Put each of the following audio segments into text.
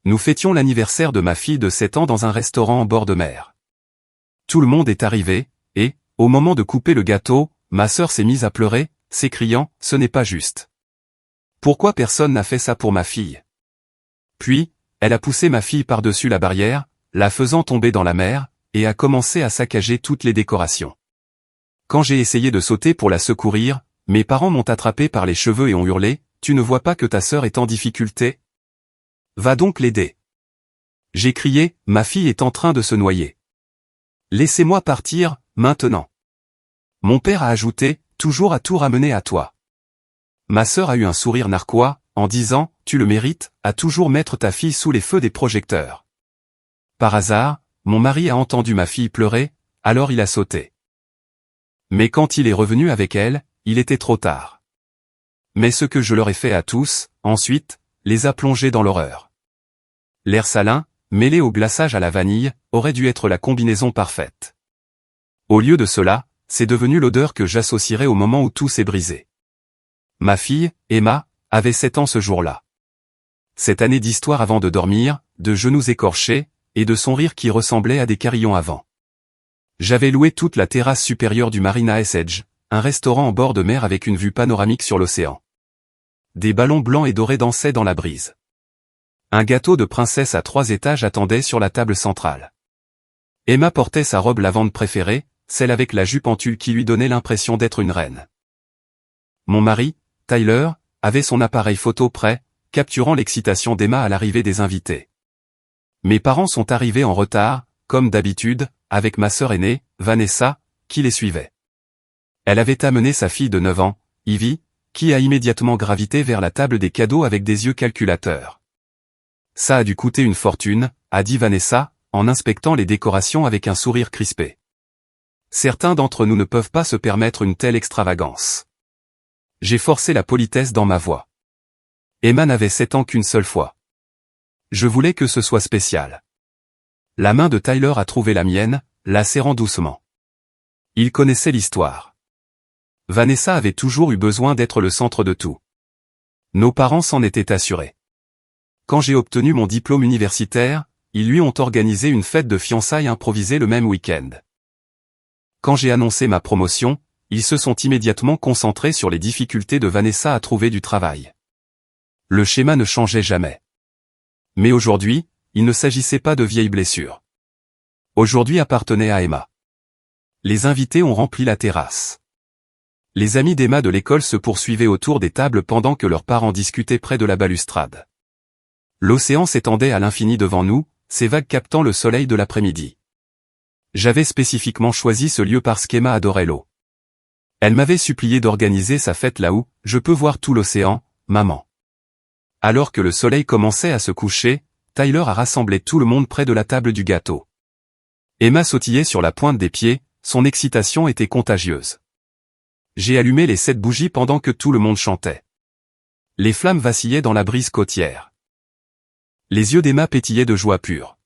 Nous fêtions l'anniversaire de ma fille de 7 ans dans un restaurant en bord de mer. Tout le monde est arrivé, et, au moment de couper le gâteau, ma sœur s'est mise à pleurer, s'écriant « Ce n'est pas juste. Pourquoi personne n'a fait ça pour ma fille ?» Puis, elle a poussé ma fille par-dessus la barrière, la faisant tomber dans la mer, et a commencé à saccager toutes les décorations. Quand j'ai essayé de sauter pour la secourir, mes parents m'ont attrapé par les cheveux et ont hurlé « Tu ne vois pas que ta sœur est en difficulté ? Va donc l'aider. » J'ai crié « Ma fille est en train de se noyer. Laissez-moi partir, maintenant. » Mon père a ajouté « Toujours à tout ramener à toi. » Ma sœur a eu un sourire narquois, en disant « Tu le mérites, à toujours mettre ta fille sous les feux des projecteurs. » Par hasard, mon mari a entendu ma fille pleurer, alors il a sauté. Mais quand il est revenu avec elle, il était trop tard. Mais ce que je leur ai fait à tous, ensuite, les a plongés dans l'horreur. L'air salin, mêlé au glaçage à la vanille, aurait dû être la combinaison parfaite. Au lieu de cela, c'est devenu l'odeur que j'associerais au moment où tout s'est brisé. Ma fille, Emma, avait 7 ans ce jour-là. Cette année d'histoire avant de dormir, de genoux écorchés, et de son rire qui ressemblait à des carillons à vent. J'avais loué toute la terrasse supérieure du Marina Ice Edge, un restaurant en bord de mer avec une vue panoramique sur l'océan. Des ballons blancs et dorés dansaient dans la brise. Un gâteau de princesse à 3 étages attendait sur la table centrale. Emma portait sa robe lavande préférée, celle avec la jupe en tulle qui lui donnait l'impression d'être une reine. Mon mari, Tyler, avait son appareil photo prêt, capturant l'excitation d'Emma à l'arrivée des invités. Mes parents sont arrivés en retard, comme d'habitude, avec ma sœur aînée, Vanessa, qui les suivait. Elle avait amené sa fille de 9 ans, Ivy, qui a immédiatement gravité vers la table des cadeaux avec des yeux calculateurs. Ça a dû coûter une fortune, a dit Vanessa, en inspectant les décorations avec un sourire crispé. Certains d'entre nous ne peuvent pas se permettre une telle extravagance. J'ai forcé la politesse dans ma voix. Emma n'avait 7 ans qu'une seule fois. Je voulais que ce soit spécial. La main de Tyler a trouvé la mienne, la serrant doucement. Il connaissait l'histoire. Vanessa avait toujours eu besoin d'être le centre de tout. Nos parents s'en étaient assurés. Quand j'ai obtenu mon diplôme universitaire, ils lui ont organisé une fête de fiançailles improvisée le même week-end. Quand j'ai annoncé ma promotion, ils se sont immédiatement concentrés sur les difficultés de Vanessa à trouver du travail. Le schéma ne changeait jamais. Mais aujourd'hui, il ne s'agissait pas de vieilles blessures. Aujourd'hui appartenait à Emma. Les invités ont rempli la terrasse. Les amis d'Emma de l'école se poursuivaient autour des tables pendant que leurs parents discutaient près de la balustrade. L'océan s'étendait à l'infini devant nous, ses vagues captant le soleil de l'après-midi. J'avais spécifiquement choisi ce lieu parce qu'Emma adorait l'eau. Elle m'avait supplié d'organiser sa fête là où je peux voir tout l'océan, maman. Alors que le soleil commençait à se coucher, Tyler a rassemblé tout le monde près de la table du gâteau. Emma sautillait sur la pointe des pieds, son excitation était contagieuse. J'ai allumé les 7 bougies pendant que tout le monde chantait. Les flammes vacillaient dans la brise côtière. Les yeux d'Emma pétillaient de joie pure.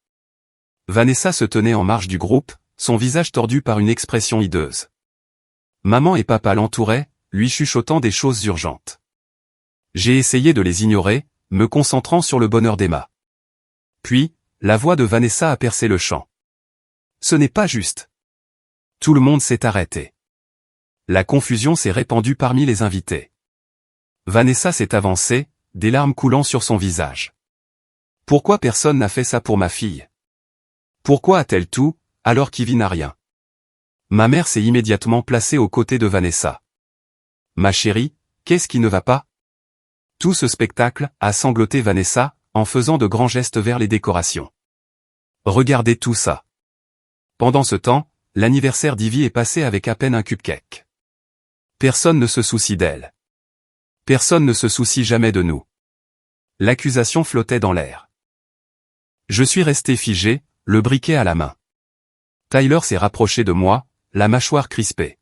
Vanessa se tenait en marge du groupe, son visage tordu par une expression hideuse. Maman et papa l'entouraient, lui chuchotant des choses urgentes. J'ai essayé de les ignorer, me concentrant sur le bonheur d'Emma. Puis, la voix de Vanessa a percé le chant. Ce n'est pas juste. Tout le monde s'est arrêté. La confusion s'est répandue parmi les invités. Vanessa s'est avancée, des larmes coulant sur son visage. Pourquoi personne n'a fait ça pour ma fille? Pourquoi a-t-elle tout, alors qu'Ivy n'a rien? Ma mère s'est immédiatement placée aux côtés de Vanessa. Ma chérie, qu'est-ce qui ne va pas? Tout ce spectacle, a sangloté Vanessa, en faisant de grands gestes vers les décorations. Regardez tout ça. Pendant ce temps, l'anniversaire d'Ivy est passé avec à peine un cupcake. Personne ne se soucie d'elle. Personne ne se soucie jamais de nous. L'accusation flottait dans l'air. Je suis resté figé, le briquet à la main. Tyler s'est rapproché de moi, la mâchoire crispée.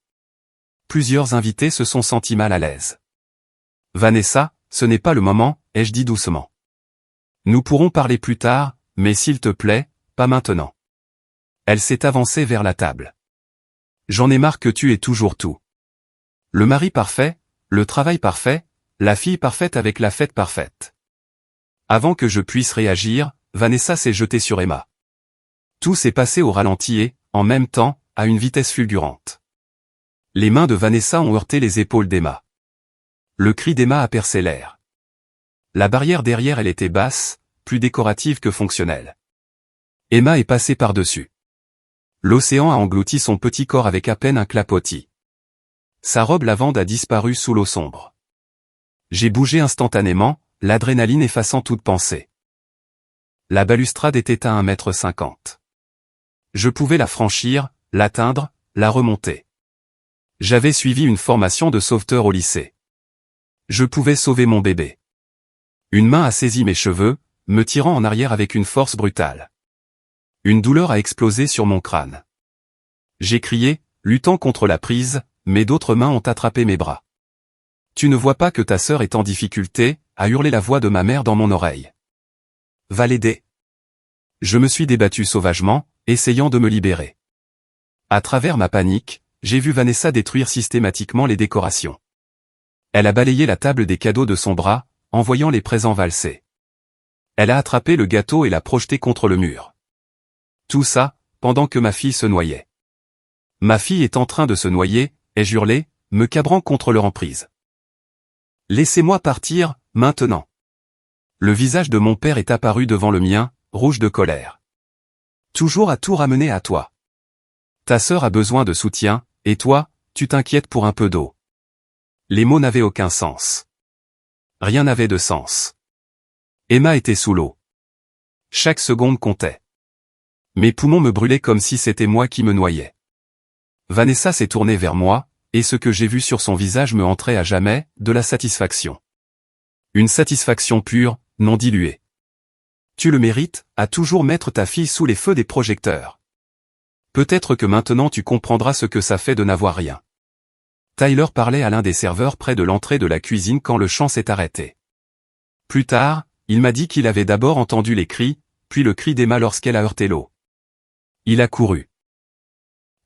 Plusieurs invités se sont sentis mal à l'aise. Vanessa, ce n'est pas le moment, ai-je dit doucement. Nous pourrons parler plus tard, mais s'il te plaît, pas maintenant. Elle s'est avancée vers la table. J'en ai marre que tu aies toujours tout. Le mari parfait, le travail parfait, la fille parfaite avec la fête parfaite. Avant que je puisse réagir, Vanessa s'est jetée sur Emma. Tout s'est passé au ralenti et, en même temps, à une vitesse fulgurante. Les mains de Vanessa ont heurté les épaules d'Emma. Le cri d'Emma a percé l'air. La barrière derrière elle était basse, plus décorative que fonctionnelle. Emma est passée par-dessus. L'océan a englouti son petit corps avec à peine un clapotis. Sa robe lavande a disparu sous l'eau sombre. J'ai bougé instantanément, l'adrénaline effaçant toute pensée. La balustrade était à 1,50 m. Je pouvais la franchir, l'atteindre, la remonter. J'avais suivi une formation de sauveteur au lycée. Je pouvais sauver mon bébé. Une main a saisi mes cheveux, me tirant en arrière avec une force brutale. Une douleur a explosé sur mon crâne. J'ai crié, luttant contre la prise, mais d'autres mains ont attrapé mes bras. Tu ne vois pas que ta sœur est en difficulté, a hurlé la voix de ma mère dans mon oreille. Va l'aider. Je me suis débattu sauvagement, essayant de me libérer. À travers ma panique, j'ai vu Vanessa détruire systématiquement les décorations. Elle a balayé la table des cadeaux de son bras, envoyant les présents valser. Elle a attrapé le gâteau et l'a projeté contre le mur. Tout ça, pendant que ma fille se noyait. Ma fille est en train de se noyer, ai-je hurlé, me cabrant contre leur emprise. Laissez-moi partir, maintenant. Le visage de mon père est apparu devant le mien, rouge de colère. Toujours à tout ramener à toi. Ta sœur a besoin de soutien, et toi, tu t'inquiètes pour un peu d'eau. Les mots n'avaient aucun sens. Rien n'avait de sens. Emma était sous l'eau. Chaque seconde comptait. Mes poumons me brûlaient comme si c'était moi qui me noyais. Vanessa s'est tournée vers moi, et ce que j'ai vu sur son visage me entrait à jamais, de la satisfaction. Une satisfaction pure, non diluée. Tu le mérites, à toujours mettre ta fille sous les feux des projecteurs. Peut-être que maintenant tu comprendras ce que ça fait de n'avoir rien. Tyler parlait à l'un des serveurs près de l'entrée de la cuisine quand le chant s'est arrêté. Plus tard, il m'a dit qu'il avait d'abord entendu les cris, puis le cri d'Emma lorsqu'elle a heurté l'eau. Il a couru.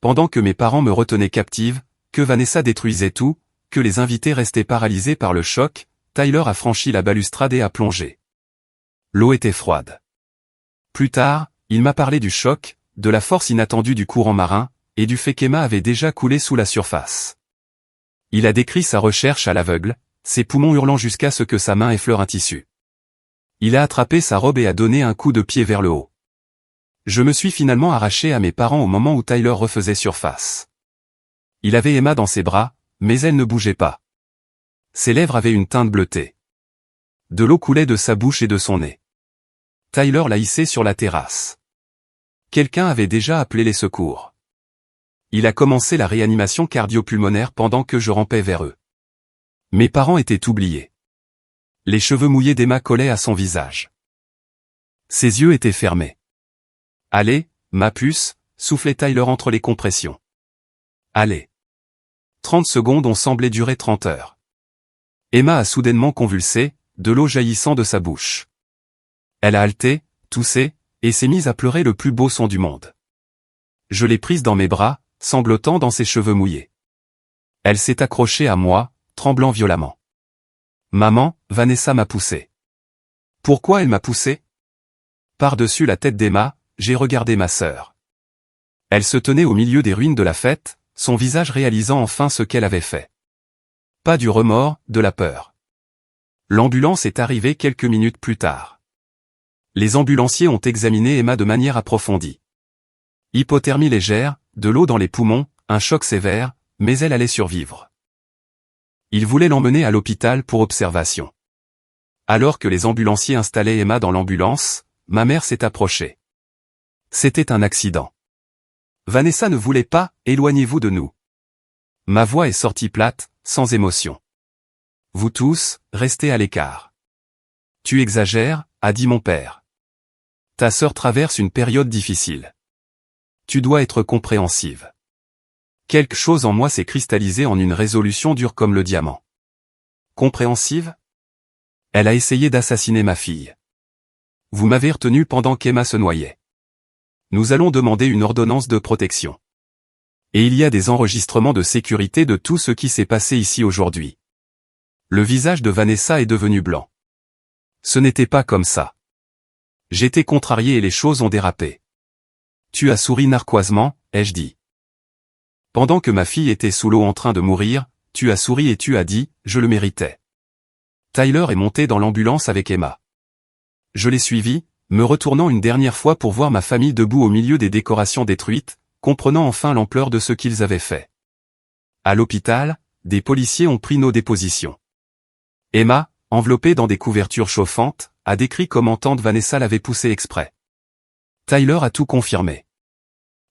Pendant que mes parents me retenaient captive, que Vanessa détruisait tout, que les invités restaient paralysés par le choc, Tyler a franchi la balustrade et a plongé. L'eau était froide. Plus tard, il m'a parlé du choc, de la force inattendue du courant marin, et du fait qu'Emma avait déjà coulé sous la surface. Il a décrit sa recherche à l'aveugle, ses poumons hurlant jusqu'à ce que sa main effleure un tissu. Il a attrapé sa robe et a donné un coup de pied vers le haut. Je me suis finalement arraché à mes parents au moment où Tyler refaisait surface. Il avait Emma dans ses bras, mais elle ne bougeait pas. Ses lèvres avaient une teinte bleutée. De l'eau coulait de sa bouche et de son nez. Tyler l'a hissée sur la terrasse. Quelqu'un avait déjà appelé les secours. Il a commencé la réanimation cardio-pulmonaire pendant que je rampais vers eux. Mes parents étaient oubliés. Les cheveux mouillés d'Emma collaient à son visage. Ses yeux étaient fermés. Allez, ma puce, soufflait Tyler entre les compressions. Allez. 30 secondes ont semblé durer 30 heures. Emma a soudainement convulsé, de l'eau jaillissant de sa bouche. Elle a haleté, toussé, et s'est mise à pleurer le plus beau son du monde. Je l'ai prise dans mes bras, sanglotant dans ses cheveux mouillés. Elle s'est accrochée à moi, tremblant violemment. Maman, Vanessa m'a poussé. Pourquoi elle m'a poussé? Par-dessus la tête d'Emma, j'ai regardé ma sœur. Elle se tenait au milieu des ruines de la fête, son visage réalisant enfin ce qu'elle avait fait. Pas du remords, de la peur. L'ambulance est arrivée quelques minutes plus tard. Les ambulanciers ont examiné Emma de manière approfondie. Hypothermie légère, de l'eau dans les poumons, un choc sévère, mais elle allait survivre. Ils voulaient l'emmener à l'hôpital pour observation. Alors que les ambulanciers installaient Emma dans l'ambulance, ma mère s'est approchée. C'était un accident. Vanessa ne voulait pas, éloignez-vous de nous. Ma voix est sortie plate, sans émotion. Vous tous, restez à l'écart. Tu exagères, a dit mon père. Ta sœur traverse une période difficile. Tu dois être compréhensive. Quelque chose en moi s'est cristallisé en une résolution dure comme le diamant. Compréhensive? Elle a essayé d'assassiner ma fille. Vous m'avez retenu pendant qu'Emma se noyait. Nous allons demander une ordonnance de protection. Et il y a des enregistrements de sécurité de tout ce qui s'est passé ici aujourd'hui. Le visage de Vanessa est devenu blanc. Ce n'était pas comme ça. J'étais contrarié et les choses ont dérapé. Tu as souri narquoisement, ai-je dit. Pendant que ma fille était sous l'eau en train de mourir, tu as souri et tu as dit, je le méritais. Tyler est monté dans l'ambulance avec Emma. Je l'ai suivi, me retournant une dernière fois pour voir ma famille debout au milieu des décorations détruites, comprenant enfin l'ampleur de ce qu'ils avaient fait. À l'hôpital, des policiers ont pris nos dépositions. Emma, enveloppée dans des couvertures chauffantes, a décrit comment tante Vanessa l'avait poussée exprès. Tyler a tout confirmé.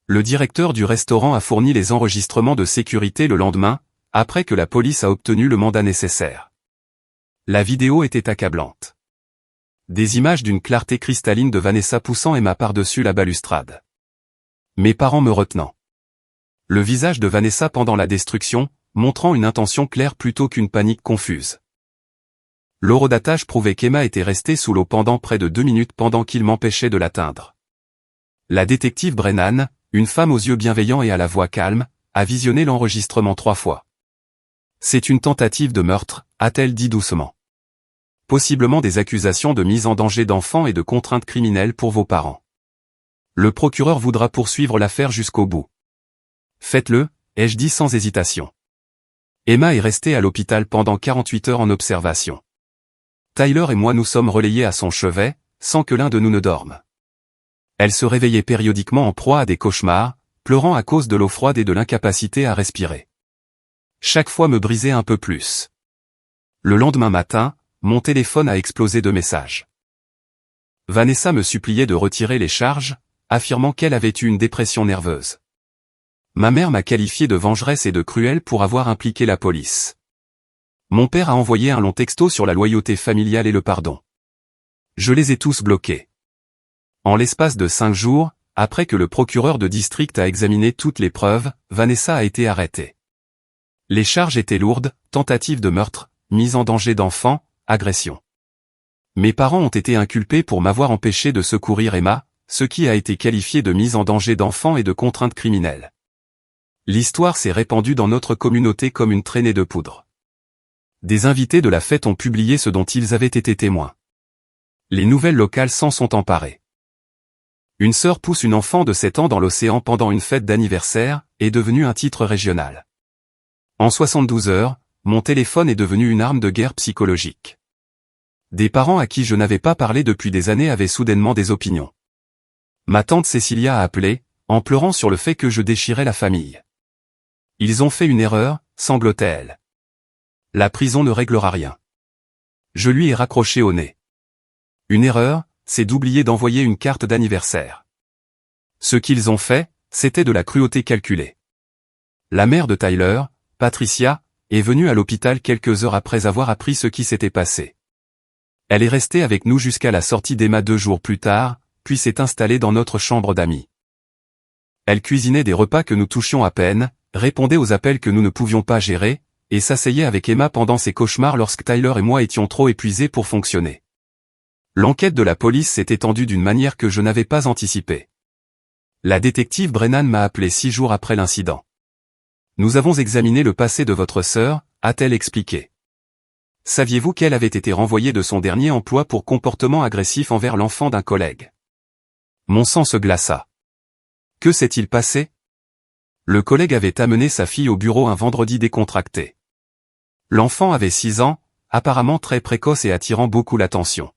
Le directeur du restaurant a fourni les enregistrements de sécurité le lendemain, après que la police a obtenu le mandat nécessaire. La vidéo était accablante. Des images d'une clarté cristalline de Vanessa poussant Emma par-dessus la balustrade. Mes parents me retenant. Le visage de Vanessa pendant la destruction, montrant une intention claire plutôt qu'une panique confuse. L'horodatage prouvait qu'Emma était restée sous l'eau pendant près de 2 minutes pendant qu'il m'empêchait de l'atteindre. La détective Brennan, une femme aux yeux bienveillants et à la voix calme, a visionné l'enregistrement 3 fois. C'est une tentative de meurtre, a-t-elle dit doucement. Possiblement des accusations de mise en danger d'enfants et de contraintes criminelles pour vos parents. Le procureur voudra poursuivre l'affaire jusqu'au bout. Faites-le, ai-je dit sans hésitation. Emma est restée à l'hôpital pendant 48 heures en observation. Tyler et moi nous sommes relayés à son chevet, sans que l'un de nous ne dorme. Elle se réveillait périodiquement en proie à des cauchemars, pleurant à cause de l'eau froide et de l'incapacité à respirer. Chaque fois me brisait un peu plus. Le lendemain matin, mon téléphone a explosé de messages. Vanessa me suppliait de retirer les charges, affirmant qu'elle avait eu une dépression nerveuse. Ma mère m'a qualifié de vengeresse et de cruelle pour avoir impliqué la police. Mon père a envoyé un long texto sur la loyauté familiale et le pardon. Je les ai tous bloqués. En l'espace de 5 jours, après que le procureur de district a examiné toutes les preuves, Vanessa a été arrêtée. Les charges étaient lourdes, tentative de meurtre, mise en danger d'enfant, agression. Mes parents ont été inculpés pour m'avoir empêché de secourir Emma, ce qui a été qualifié de mise en danger d'enfant et de contrainte criminelle. L'histoire s'est répandue dans notre communauté comme une traînée de poudre. Des invités de la fête ont publié ce dont ils avaient été témoins. Les nouvelles locales s'en sont emparées. Une sœur pousse une enfant de 7 ans dans l'océan pendant une fête d'anniversaire, est devenu un titre régional. En 72 heures, mon téléphone est devenu une arme de guerre psychologique. Des parents à qui je n'avais pas parlé depuis des années avaient soudainement des opinions. Ma tante Cécilia a appelé, en pleurant sur le fait que je déchirais la famille. Ils ont fait une erreur, sanglotait-elle. La prison ne réglera rien. Je lui ai raccroché au nez. Une erreur, c'est d'oublier d'envoyer une carte d'anniversaire. Ce qu'ils ont fait, c'était de la cruauté calculée. La mère de Tyler, Patricia, est venue à l'hôpital quelques heures après avoir appris ce qui s'était passé. Elle est restée avec nous jusqu'à la sortie d'Emma 2 jours plus tard, puis s'est installée dans notre chambre d'amis. Elle cuisinait des repas que nous touchions à peine, répondait aux appels que nous ne pouvions pas gérer, et s'asseyait avec Emma pendant ses cauchemars lorsque Tyler et moi étions trop épuisés pour fonctionner. L'enquête de la police s'est étendue d'une manière que je n'avais pas anticipée. La détective Brennan m'a appelé 6 jours après l'incident. Nous avons examiné le passé de votre sœur, a-t-elle expliqué. Saviez-vous qu'elle avait été renvoyée de son dernier emploi pour comportement agressif envers l'enfant d'un collègue? Mon sang se glaça. Que s'est-il passé? Le collègue avait amené sa fille au bureau un vendredi décontracté. L'enfant avait 6 ans, apparemment très précoce et attirant beaucoup l'attention.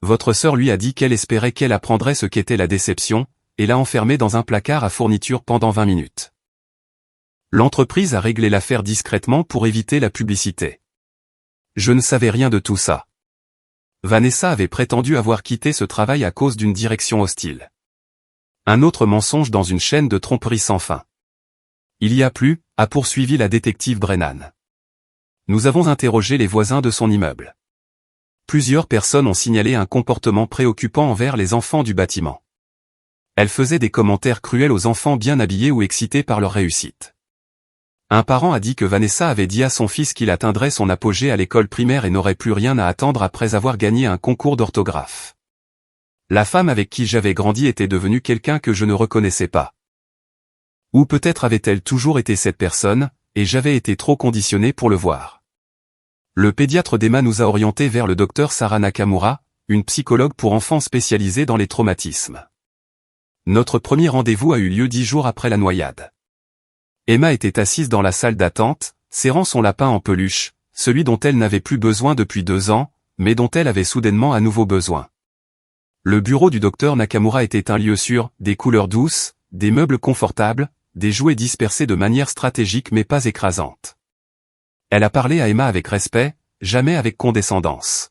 Votre sœur lui a dit qu'elle espérait qu'elle apprendrait ce qu'était la déception, et l'a enfermée dans un placard à fourniture pendant 20 minutes. L'entreprise a réglé l'affaire discrètement pour éviter la publicité. Je ne savais rien de tout ça. Vanessa avait prétendu avoir quitté ce travail à cause d'une direction hostile. Un autre mensonge dans une chaîne de tromperie sans fin. Il y a plus, a poursuivi la détective Brennan. Nous avons interrogé les voisins de son immeuble. Plusieurs personnes ont signalé un comportement préoccupant envers les enfants du bâtiment. Elles faisaient des commentaires cruels aux enfants bien habillés ou excités par leur réussite. Un parent a dit que Vanessa avait dit à son fils qu'il atteindrait son apogée à l'école primaire et n'aurait plus rien à attendre après avoir gagné un concours d'orthographe. La femme avec qui j'avais grandi était devenue quelqu'un que je ne reconnaissais pas. Ou peut-être avait-elle toujours été cette personne, et j'avais été trop conditionné pour le voir. Le pédiatre d'Emma nous a orientés vers le docteur Sarah Nakamura, une psychologue pour enfants spécialisée dans les traumatismes. Notre premier rendez-vous a eu lieu 10 jours après la noyade. Emma était assise dans la salle d'attente, serrant son lapin en peluche, celui dont elle n'avait plus besoin depuis 2 ans, mais dont elle avait soudainement à nouveau besoin. Le bureau du docteur Nakamura était un lieu sûr, des couleurs douces, des meubles confortables, des jouets dispersés de manière stratégique mais pas écrasante. Elle a parlé à Emma avec respect, jamais avec condescendance.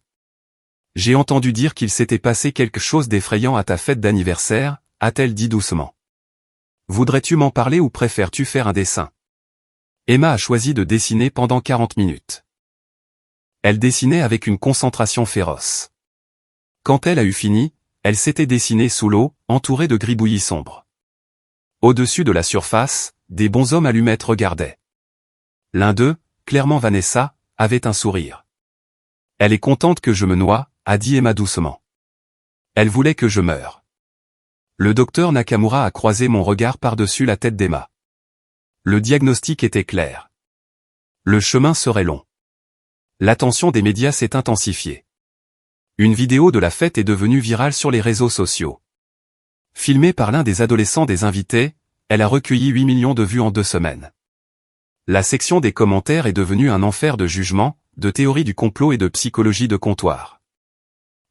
« J'ai entendu dire qu'il s'était passé quelque chose d'effrayant à ta fête d'anniversaire », a-t-elle dit doucement. « Voudrais-tu m'en parler ou préfères-tu faire un dessin ?» Emma a choisi de dessiner pendant 40 minutes. Elle dessinait avec une concentration féroce. Quand elle a eu fini, elle s'était dessinée sous l'eau, entourée de gribouillis sombres. Au-dessus de la surface, des bonshommes allumettes regardaient. L'un d'eux, clairement Vanessa, avait un sourire. « Elle est contente que je me noie », a dit Emma doucement. Elle voulait que je meure. Le docteur Nakamura a croisé mon regard par-dessus la tête d'Emma. Le diagnostic était clair. Le chemin serait long. L'attention des médias s'est intensifiée. Une vidéo de la fête est devenue virale sur les réseaux sociaux. Filmée par l'un des adolescents des invités, elle a recueilli 8 millions de vues en 2 semaines. La section des commentaires est devenue un enfer de jugements, de théories du complot et de psychologie de comptoir.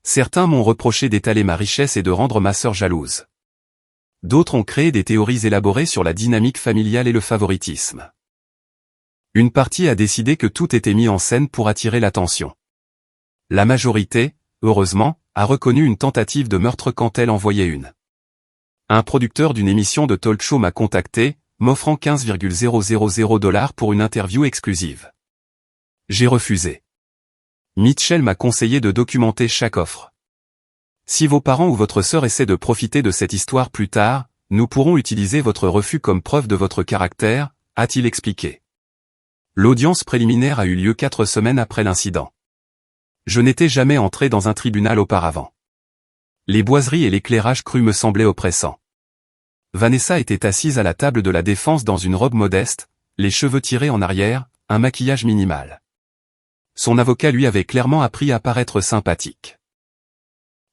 Certains m'ont reproché d'étaler ma richesse et de rendre ma sœur jalouse. D'autres ont créé des théories élaborées sur la dynamique familiale et le favoritisme. Une partie a décidé que tout était mis en scène pour attirer l'attention. La majorité, heureusement, a reconnu une tentative de meurtre quand elle envoyait une. Un producteur d'une émission de talk show m'a contacté, m'offrant 15,000 $ pour une interview exclusive. J'ai refusé. Mitchell m'a conseillé de documenter chaque offre. Si vos parents ou votre sœur essaient de profiter de cette histoire plus tard, nous pourrons utiliser votre refus comme preuve de votre caractère, a-t-il expliqué. L'audience préliminaire a eu lieu 4 semaines après l'incident. Je n'étais jamais entré dans un tribunal auparavant. Les boiseries et l'éclairage cru me semblaient oppressants. Vanessa était assise à la table de la défense dans une robe modeste, les cheveux tirés en arrière, un maquillage minimal. Son avocat lui avait clairement appris à paraître sympathique.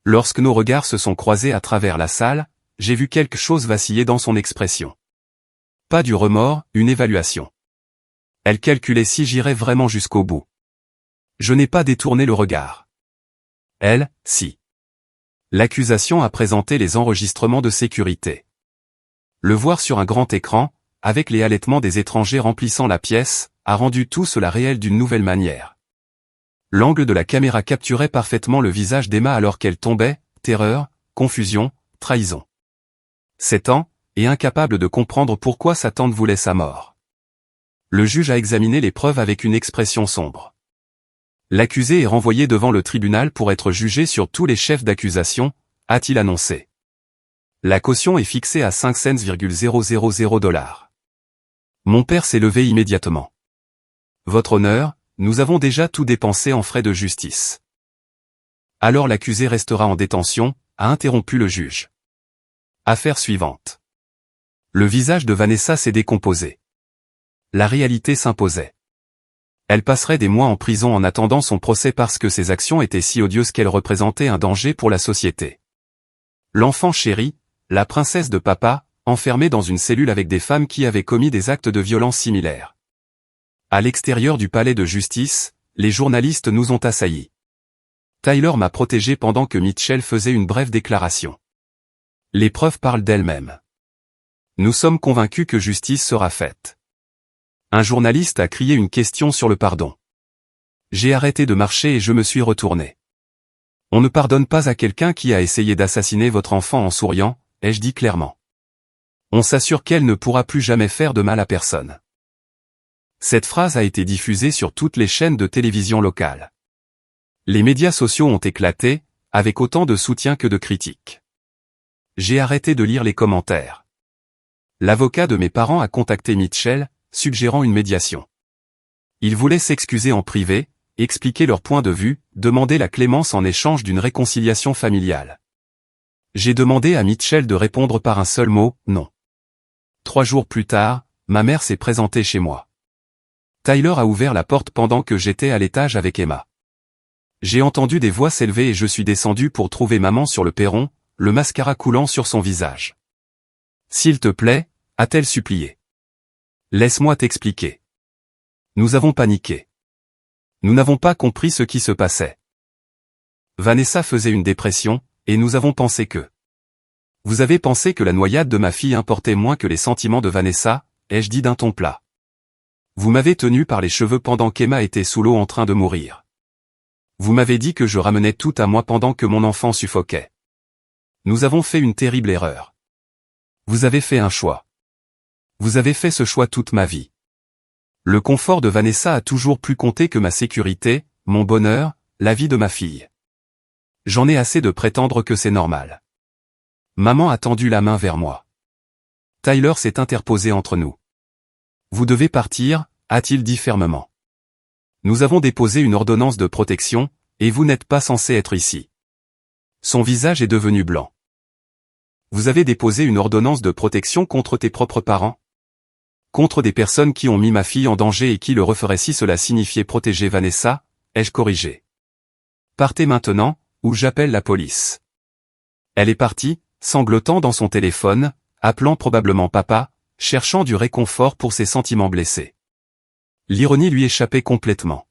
Lorsque nos regards se sont croisés à travers la salle, j'ai vu quelque chose vaciller dans son expression. Pas du remords, une évaluation. Elle calculait si j'irais vraiment jusqu'au bout. Je n'ai pas détourné le regard. Elle, si. L'accusation a présenté les enregistrements de sécurité. Le voir sur un grand écran, avec les halètements des étrangers remplissant la pièce, a rendu tout cela réel d'une nouvelle manière. L'angle de la caméra capturait parfaitement le visage d'Emma alors qu'elle tombait, terreur, confusion, trahison. 7 ans, et incapable de comprendre pourquoi sa tante voulait sa mort. Le juge a examiné les preuves avec une expression sombre. L'accusé est renvoyé devant le tribunal pour être jugé sur tous les chefs d'accusation, a-t-il annoncé. La caution est fixée à 5,000 $. Mon père s'est levé immédiatement. Votre honneur, nous avons déjà tout dépensé en frais de justice. Alors l'accusé restera en détention, a interrompu le juge. Affaire suivante. Le visage de Vanessa s'est décomposé. La réalité s'imposait. Elle passerait des mois en prison en attendant son procès parce que ses actions étaient si odieuses qu'elles représentaient un danger pour la société. L'enfant chéri, la princesse de papa, enfermée dans une cellule avec des femmes qui avaient commis des actes de violence similaires. À l'extérieur du palais de justice, les journalistes nous ont assaillis. Tyler m'a protégé pendant que Mitchell faisait une brève déclaration. Les preuves parlent d'elles-mêmes. Nous sommes convaincus que justice sera faite. Un journaliste a crié une question sur le pardon. J'ai arrêté de marcher et je me suis retourné. On ne pardonne pas à quelqu'un qui a essayé d'assassiner votre enfant en souriant, ai-je dit clairement. On s'assure qu'elle ne pourra plus jamais faire de mal à personne. Cette phrase a été diffusée sur toutes les chaînes de télévision locales. Les médias sociaux ont éclaté, avec autant de soutien que de critiques. J'ai arrêté de lire les commentaires. L'avocat de mes parents a contacté Mitchell, suggérant une médiation. Ils voulaient s'excuser en privé, expliquer leur point de vue, demander la clémence en échange d'une réconciliation familiale. J'ai demandé à Mitchell de répondre par un seul mot, non. 3 jours plus tard, ma mère s'est présentée chez moi. Tyler a ouvert la porte pendant que j'étais à l'étage avec Emma. J'ai entendu des voix s'élever et je suis descendu pour trouver maman sur le perron, le mascara coulant sur son visage. S'il te plaît, a-t-elle supplié. Laisse-moi t'expliquer. Nous avons paniqué. Nous n'avons pas compris ce qui se passait. Vanessa faisait une dépression, et nous avons pensé que... Vous avez pensé que la noyade de ma fille importait moins que les sentiments de Vanessa, ai-je dit d'un ton plat. Vous m'avez tenu par les cheveux pendant qu'Emma était sous l'eau en train de mourir. Vous m'avez dit que je ramenais tout à moi pendant que mon enfant suffoquait. Nous avons fait une terrible erreur. Vous avez fait un choix. Vous avez fait ce choix toute ma vie. Le confort de Vanessa a toujours plus compté que ma sécurité, mon bonheur, la vie de ma fille. J'en ai assez de prétendre que c'est normal. Maman a tendu la main vers moi. Tyler s'est interposé entre nous. Vous devez partir, a-t-il dit fermement. Nous avons déposé une ordonnance de protection, et vous n'êtes pas censé être ici. Son visage est devenu blanc. Vous avez déposé une ordonnance de protection contre tes propres parents? Contre des personnes qui ont mis ma fille en danger et qui le referaient si cela signifiait protéger Vanessa, ai-je corrigé. Partez maintenant, ou j'appelle la police. Elle est partie, sanglotant dans son téléphone, appelant probablement papa, cherchant du réconfort pour ses sentiments blessés. L'ironie lui échappait complètement.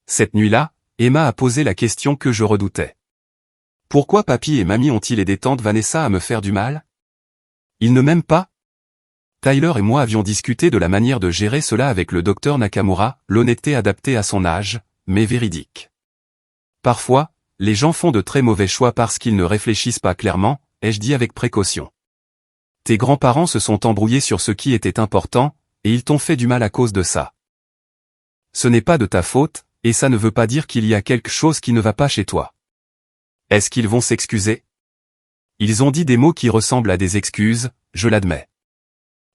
Cette nuit-là, Emma a posé la question que je redoutais. Pourquoi papy et mamie ont-ils aidé tante Vanessa à me faire du mal? Ils ne m'aiment pas? Tyler et moi avions discuté de la manière de gérer cela avec le docteur Nakamura, l'honnêteté adaptée à son âge, mais véridique. Parfois, les gens font de très mauvais choix parce qu'ils ne réfléchissent pas clairement, ai-je dit avec précaution. Tes grands-parents se sont embrouillés sur ce qui était important, et ils t'ont fait du mal à cause de ça. Ce n'est pas de ta faute, et ça ne veut pas dire qu'il y a quelque chose qui ne va pas chez toi. Est-ce qu'ils vont s'excuser? Ils ont dit des mots qui ressemblent à des excuses, je l'admets.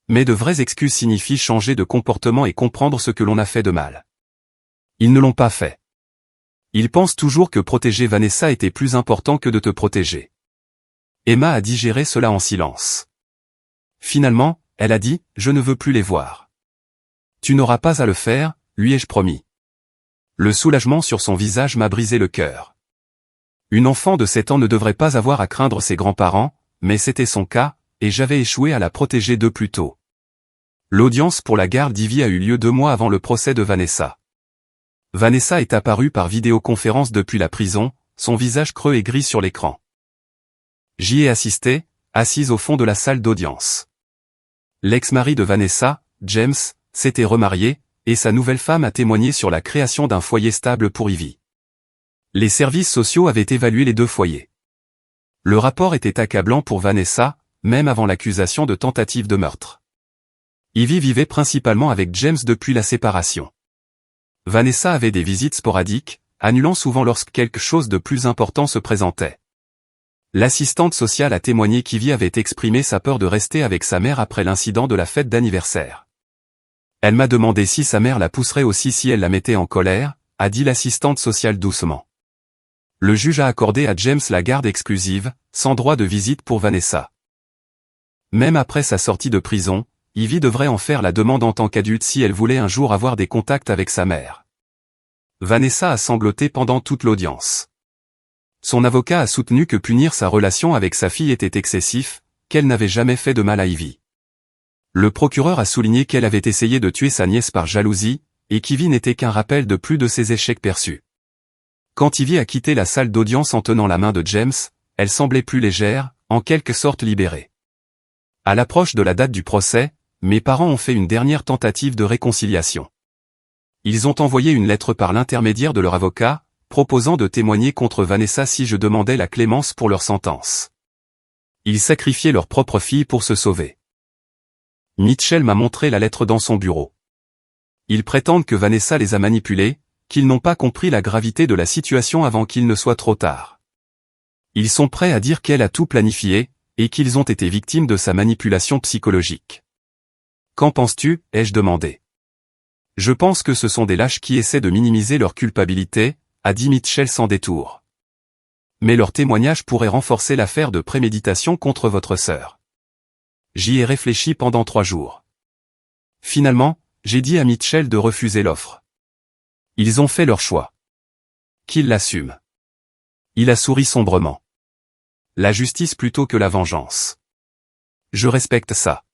Mais de vraies excuses signifient changer de comportement et comprendre ce que l'on a fait de mal. Ils ne l'ont pas fait. Ils pensent toujours que protéger Vanessa était plus important que de te protéger. Emma a digéré cela en silence. Finalement, elle a dit, je ne veux plus les voir. Tu n'auras pas à le faire, lui ai-je promis. Le soulagement sur son visage m'a brisé le cœur. Une enfant de 7 ans ne devrait pas avoir à craindre ses grands-parents, mais c'était son cas, et j'avais échoué à la protéger d'eux plus tôt. L'audience pour la garde d'Ivy a eu lieu 2 mois avant le procès de Vanessa. Vanessa est apparue par vidéoconférence depuis la prison, son visage creux et gris sur l'écran. J'y ai assisté, assise au fond de la salle d'audience. L'ex-mari de Vanessa, James, s'était remarié, et sa nouvelle femme a témoigné sur la création d'un foyer stable pour Ivy. Les services sociaux avaient évalué les 2 foyers. Le rapport était accablant pour Vanessa, même avant l'accusation de tentative de meurtre. Ivy vivait principalement avec James depuis la séparation. Vanessa avait des visites sporadiques, annulant souvent lorsque quelque chose de plus important se présentait. L'assistante sociale a témoigné qu'Ivy avait exprimé sa peur de rester avec sa mère après l'incident de la fête d'anniversaire. Elle m'a demandé si sa mère la pousserait aussi si elle la mettait en colère, a dit l'assistante sociale doucement. Le juge a accordé à James la garde exclusive, sans droit de visite pour Vanessa. Même après sa sortie de prison, Ivy devrait en faire la demande en tant qu'adulte si elle voulait un jour avoir des contacts avec sa mère. Vanessa a sangloté pendant toute l'audience. Son avocat a soutenu que punir sa relation avec sa fille était excessif, qu'elle n'avait jamais fait de mal à Ivy. Le procureur a souligné qu'elle avait essayé de tuer sa nièce par jalousie, et qu'Ivy n'était qu'un rappel de plus de ses échecs perçus. Quand Ivy a quitté la salle d'audience en tenant la main de James, elle semblait plus légère, en quelque sorte libérée. À l'approche de la date du procès, mes parents ont fait une dernière tentative de réconciliation. Ils ont envoyé une lettre par l'intermédiaire de leur avocat, proposant de témoigner contre Vanessa si je demandais la clémence pour leur sentence. Ils sacrifiaient leur propre fille pour se sauver. Mitchell m'a montré la lettre dans son bureau. Ils prétendent que Vanessa les a manipulés, qu'ils n'ont pas compris la gravité de la situation avant qu'il ne soit trop tard. Ils sont prêts à dire qu'elle a tout planifié, et qu'ils ont été victimes de sa manipulation psychologique. Qu'en penses-tu, ai-je demandé. Je pense que ce sont des lâches qui essaient de minimiser leur culpabilité, a dit Mitchell sans détour. Mais leur témoignage pourrait renforcer l'affaire de préméditation contre votre sœur. J'y ai réfléchi pendant 3 jours. Finalement, j'ai dit à Mitchell de refuser l'offre. Ils ont fait leur choix. qu'il l'assume. Il a souri sombrement. La justice plutôt que la vengeance. Je respecte ça.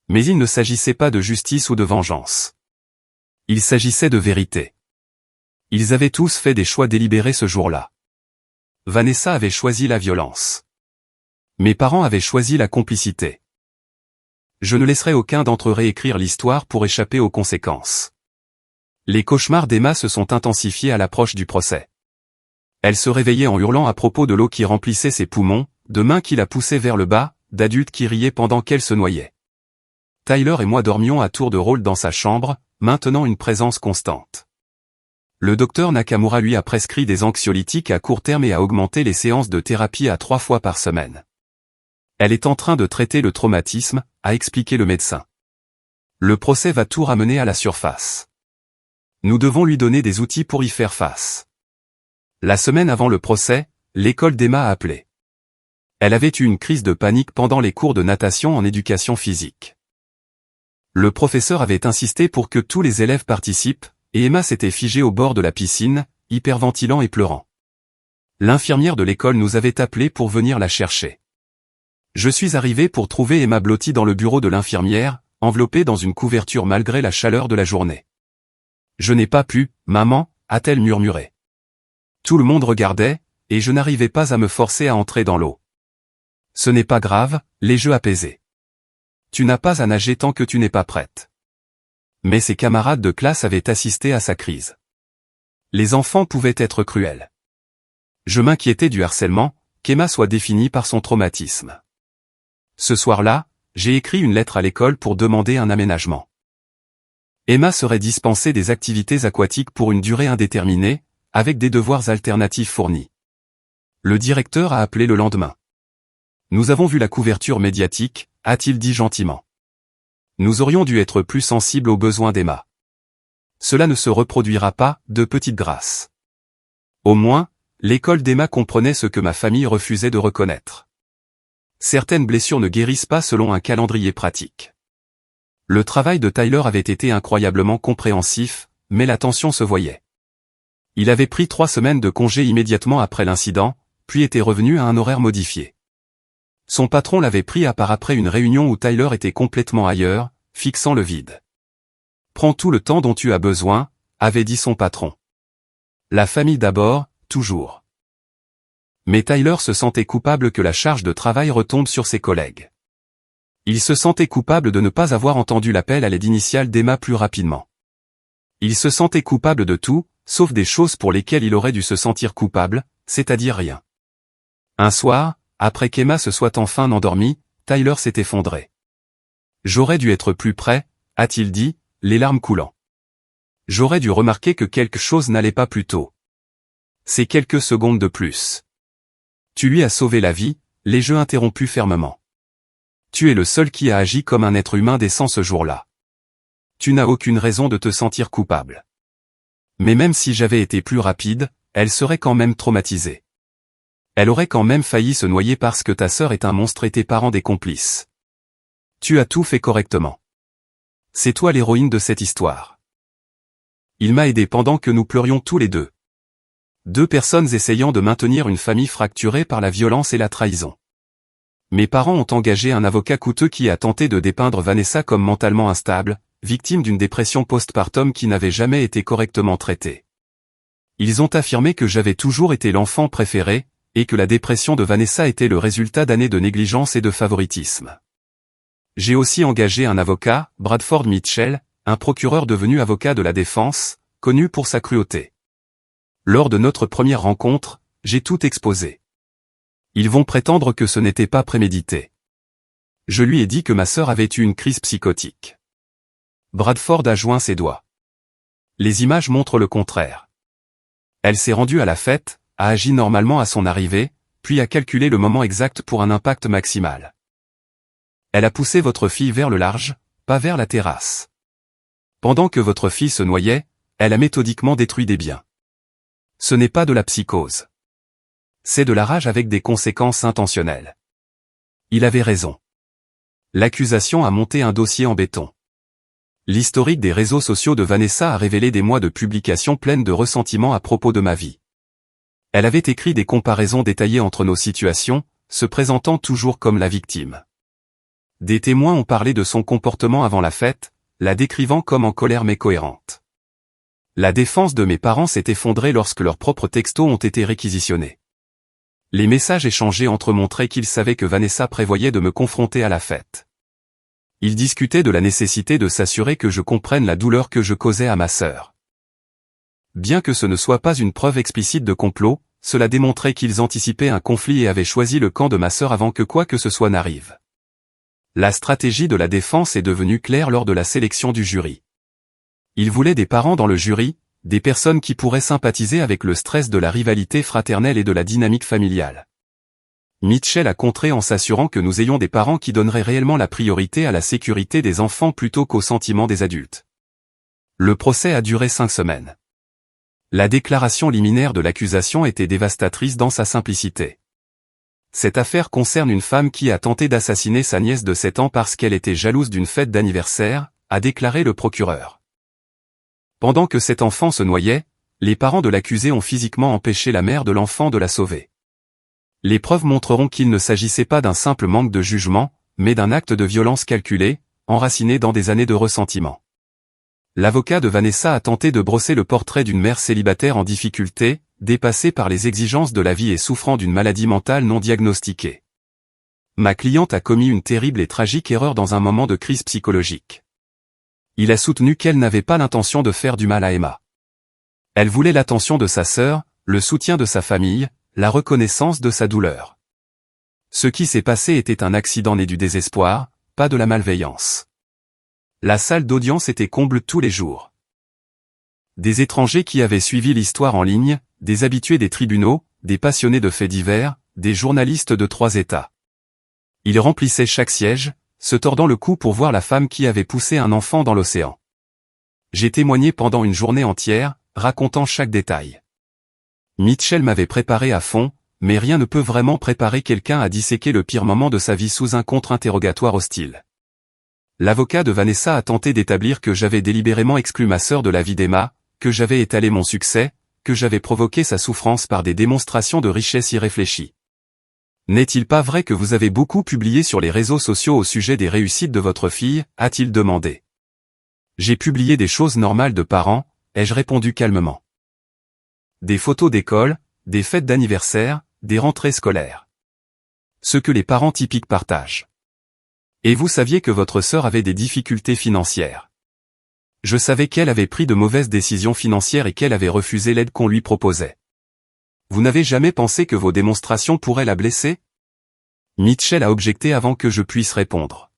Mais il ne s'agissait pas de justice ou de vengeance. Il s'agissait de vérité. Ils avaient tous fait des choix délibérés ce jour-là. Vanessa avait choisi la violence. Mes parents avaient choisi la complicité. Je ne laisserai aucun d'entre eux réécrire l'histoire pour échapper aux conséquences. Les cauchemars d'Emma se sont intensifiés à l'approche du procès. Elle se réveillait en hurlant à propos de l'eau qui remplissait ses poumons, de mains qui la poussaient vers le bas, d'adultes qui riaient pendant qu'elle se noyait. Tyler et moi dormions à tour de rôle dans sa chambre, maintenant une présence constante. Le docteur Nakamura lui a prescrit des anxiolytiques à court terme et a augmenté les séances de thérapie à 3 fois par semaine. Elle est en train de traiter le traumatisme, a expliqué le médecin. Le procès va tout ramener à la surface. Nous devons lui donner des outils pour y faire face. La semaine avant le procès, l'école d'Emma a appelé. Elle avait eu une crise de panique pendant les cours de natation en éducation physique. Le professeur avait insisté pour que tous les élèves participent, et Emma s'était figée au bord de la piscine, hyperventilant et pleurant. L'infirmière de l'école nous avait appelés pour venir la chercher. Je suis arrivé pour trouver Emma blottie dans le bureau de l'infirmière, enveloppée dans une couverture malgré la chaleur de la journée. Je n'ai pas pu, maman, a-t-elle murmuré. Tout le monde regardait, et je n'arrivais pas à me forcer à entrer dans l'eau. Ce n'est pas grave, les jeux apaisés. Tu n'as pas à nager tant que tu n'es pas prête. Mais ses camarades de classe avaient assisté à sa crise. Les enfants pouvaient être cruels. Je m'inquiétais du harcèlement, qu'Emma soit définie par son traumatisme. Ce soir-là, j'ai écrit une lettre à l'école pour demander un aménagement. Emma serait dispensée des activités aquatiques pour une durée indéterminée, avec des devoirs alternatifs fournis. Le directeur a appelé le lendemain. Nous avons vu la couverture médiatique, a-t-il dit gentiment. Nous aurions dû être plus sensibles aux besoins d'Emma. Cela ne se reproduira pas, de petite grâce. Au moins, l'école d'Emma comprenait ce que ma famille refusait de reconnaître. Certaines blessures ne guérissent pas selon un calendrier pratique. Le travail de Tyler avait été incroyablement compréhensif, mais la tension se voyait. Il avait pris 3 semaines de congé immédiatement après l'incident, puis était revenu à un horaire modifié. Son patron l'avait pris à part après une réunion où Tyler était complètement ailleurs, fixant le vide. « Prends tout le temps dont tu as besoin », avait dit son patron. La famille d'abord, toujours. Mais Tyler se sentait coupable que la charge de travail retombe sur ses collègues. Il se sentait coupable de ne pas avoir entendu l'appel à l'aide initiale d'Emma plus rapidement. Il se sentait coupable de tout, sauf des choses pour lesquelles il aurait dû se sentir coupable, c'est-à-dire rien. Un soir, après qu'Emma se soit enfin endormie, Tyler s'est effondré. « J'aurais dû être plus près », a-t-il dit, les larmes coulant. « J'aurais dû remarquer que quelque chose n'allait pas plus tôt. C'est quelques secondes de plus. » Tu lui as sauvé la vie, les jeux interrompus fermement. Tu es le seul qui a agi comme un être humain décent ce jour-là. Tu n'as aucune raison de te sentir coupable. Mais même si j'avais été plus rapide, elle serait quand même traumatisée. Elle aurait quand même failli se noyer parce que ta sœur est un monstre et tes parents des complices. Tu as tout fait correctement. C'est toi l'héroïne de cette histoire. Il m'a aidé pendant que nous pleurions tous les deux. 2 personnes essayant de maintenir une famille fracturée par la violence et la trahison. Mes parents ont engagé un avocat coûteux qui a tenté de dépeindre Vanessa comme mentalement instable, victime d'une dépression postpartum qui n'avait jamais été correctement traitée. Ils ont affirmé que j'avais toujours été l'enfant préféré, et que la dépression de Vanessa était le résultat d'années de négligence et de favoritisme. J'ai aussi engagé un avocat, Bradford Mitchell, un procureur devenu avocat de la défense, connu pour sa cruauté. Lors de notre première rencontre, j'ai tout exposé. Ils vont prétendre que ce n'était pas prémédité. Je lui ai dit que ma sœur avait eu une crise psychotique. Bradford a joint ses doigts. Les images montrent le contraire. Elle s'est rendue à la fête, a agi normalement à son arrivée, puis a calculé le moment exact pour un impact maximal. Elle a poussé votre fille vers le large, pas vers la terrasse. Pendant que votre fille se noyait, elle a méthodiquement détruit des biens. Ce n'est pas de la psychose. C'est de la rage avec des conséquences intentionnelles. Il avait raison. L'accusation a monté un dossier en béton. L'historique des réseaux sociaux de Vanessa a révélé des mois de publications pleines de ressentiments à propos de ma vie. Elle avait écrit des comparaisons détaillées entre nos situations, se présentant toujours comme la victime. Des témoins ont parlé de son comportement avant la fête, la décrivant comme en colère mais cohérente. La défense de mes parents s'est effondrée lorsque leurs propres textos ont été réquisitionnés. Les messages échangés entre montraient qu'ils savaient que Vanessa prévoyait de me confronter à la fête. Ils discutaient de la nécessité de s'assurer que je comprenne la douleur que je causais à ma sœur. Bien que ce ne soit pas une preuve explicite de complot, cela démontrait qu'ils anticipaient un conflit et avaient choisi le camp de ma sœur avant que quoi que ce soit n'arrive. La stratégie de la défense est devenue claire lors de la sélection du jury. Ils voulaient des parents dans le jury, des personnes qui pourraient sympathiser avec le stress de la rivalité fraternelle et de la dynamique familiale. Mitchell a contré en s'assurant que nous ayons des parents qui donneraient réellement la priorité à la sécurité des enfants plutôt qu'aux sentiments des adultes. Le procès a duré 5 semaines. La déclaration liminaire de l'accusation était dévastatrice dans sa simplicité. Cette affaire concerne une femme qui a tenté d'assassiner sa nièce de 7 ans parce qu'elle était jalouse d'une fête d'anniversaire, a déclaré le procureur. Pendant que cet enfant se noyait, les parents de l'accusé ont physiquement empêché la mère de l'enfant de la sauver. Les preuves montreront qu'il ne s'agissait pas d'un simple manque de jugement, mais d'un acte de violence calculé, enraciné dans des années de ressentiment. L'avocat de Vanessa a tenté de brosser le portrait d'une mère célibataire en difficulté, dépassée par les exigences de la vie et souffrant d'une maladie mentale non diagnostiquée. Ma cliente a commis une terrible et tragique erreur dans un moment de crise psychologique. Il a soutenu qu'elle n'avait pas l'intention de faire du mal à Emma. Elle voulait l'attention de sa sœur, le soutien de sa famille, la reconnaissance de sa douleur. Ce qui s'est passé était un accident né du désespoir, pas de la malveillance. La salle d'audience était comble tous les jours. Des étrangers qui avaient suivi l'histoire en ligne, des habitués des tribunaux, des passionnés de faits divers, des journalistes de 3 États. Ils remplissaient chaque siège, se tordant le cou pour voir la femme qui avait poussé un enfant dans l'océan. J'ai témoigné pendant une journée entière, racontant chaque détail. Mitchell m'avait préparé à fond, mais rien ne peut vraiment préparer quelqu'un à disséquer le pire moment de sa vie sous un contre-interrogatoire hostile. L'avocat de Vanessa a tenté d'établir que j'avais délibérément exclu ma sœur de la vie d'Emma, que j'avais étalé mon succès, que j'avais provoqué sa souffrance par des démonstrations de richesse irréfléchies. N'est-il pas vrai que vous avez beaucoup publié sur les réseaux sociaux au sujet des réussites de votre fille, a-t-il demandé. J'ai publié des choses normales de parents, ai-je répondu calmement. Des photos d'école, des fêtes d'anniversaire, des rentrées scolaires. Ce que les parents typiques partagent. Et vous saviez que votre sœur avait des difficultés financières. Je savais qu'elle avait pris de mauvaises décisions financières et qu'elle avait refusé l'aide qu'on lui proposait. Vous n'avez jamais pensé que vos démonstrations pourraient la blesser? Mitchell a objecté avant que je puisse répondre.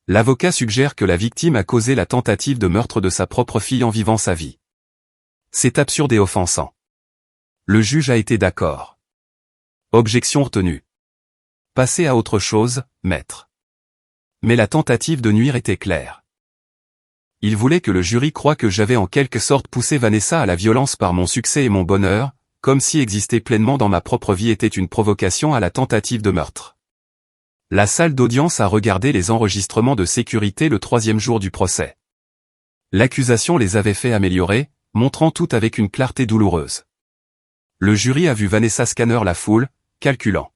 L'avocat suggère que la victime a causé la tentative de meurtre de sa propre fille en vivant sa vie. C'est absurde et offensant. Le juge a été d'accord. Objection retenue. Passez à autre chose, maître. Mais la tentative de nuire était claire. Il voulait que le jury croie que j'avais en quelque sorte poussé Vanessa à la violence par mon succès et mon bonheur, comme si exister pleinement dans ma propre vie était une provocation à la tentative de meurtre. La salle d'audience a regardé les enregistrements de sécurité le 3e jour du procès. L'accusation les avait fait améliorer, montrant tout avec une clarté douloureuse. Le jury a vu Vanessa scanner la foule, calculant.